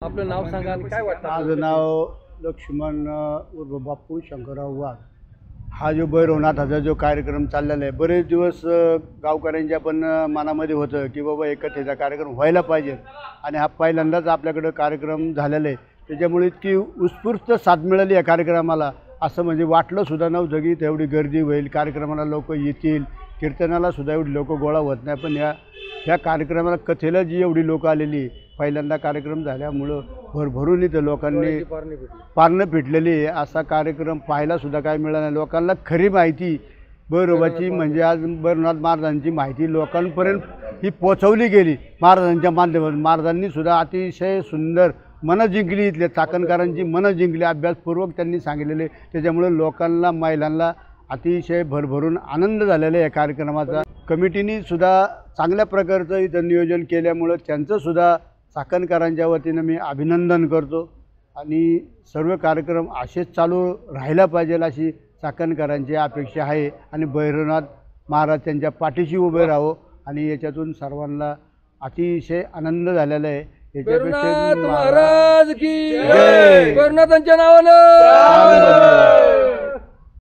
आपलं नाव सांगा आणि काय वाटतं? माझं नाव लक्ष्मण उर्फ बाप्पू शंकरराव वाघ. हा जो भैरवनाथाचा जो कार्यक्रम चाललेला आहे, बरेच दिवस गावकऱ्यांच्या पण मनामध्ये होतं की बाबा एकतेचा कार्यक्रम व्हायला पाहिजे आणि हा पहिल्यांदाच आपल्याकडं कार्यक्रम झालेला आहे. त्याच्यामुळे इतकी उत्स्फूर्त साथ मिळाली या कार्यक्रमाला, असं म्हणजे वाटलं सुद्धा नव्हतं की तेवढी गर्दी होईल, कार्यक्रमाला लोक येतील, कीर्तनाला सुद्धा एवढी लोक गोळा होत नाही. पण ह्या कार्यक्रमाला कथेला जी एवढी लोक आलेली, पहिल्यांदा कार्यक्रम झाल्यामुळं भरभरून इथं लोकांनी पारणं फिटलेली आहे. असा कार्यक्रम पाहायला सुद्धा काय मिळाला नाही. लोकांना खरी माहिती भैरोबाची म्हणजे आज भैरवनाथ महाराजांची माहिती लोकांपर्यंत ही पोचवली गेली महाराजांच्या माध्यमातून. महाराजांनी सुद्धा अतिशय सुंदर मनं जिंकली, इथल्या चाकणकारांची मनं जिंकली, अभ्यासपूर्वक त्यांनी सांगितलेले. त्याच्यामुळे लोकांना महिलांना अतिशय भरभरून आनंद झालेला आहे या कार्यक्रमाचा. कमिटीने सुद्धा चांगल्या प्रकारचं इथं नियोजन केल्यामुळं त्यांचंसुद्धा चाकणकारांच्या वतीनं मी अभिनंदन करतो आणि सर्व कार्यक्रम असेच चालू राहायला पाहिजे अशी चाकणकारांची अपेक्षा आहे आणि भैरवनाथ महाराज त्यांच्या पाठीशी उभे राहो आणि याच्यातून सर्वांना अतिशय आनंद झालेला आहे. भैरवनाथ महाराज की जय. भैरवनाथांच्या नावानं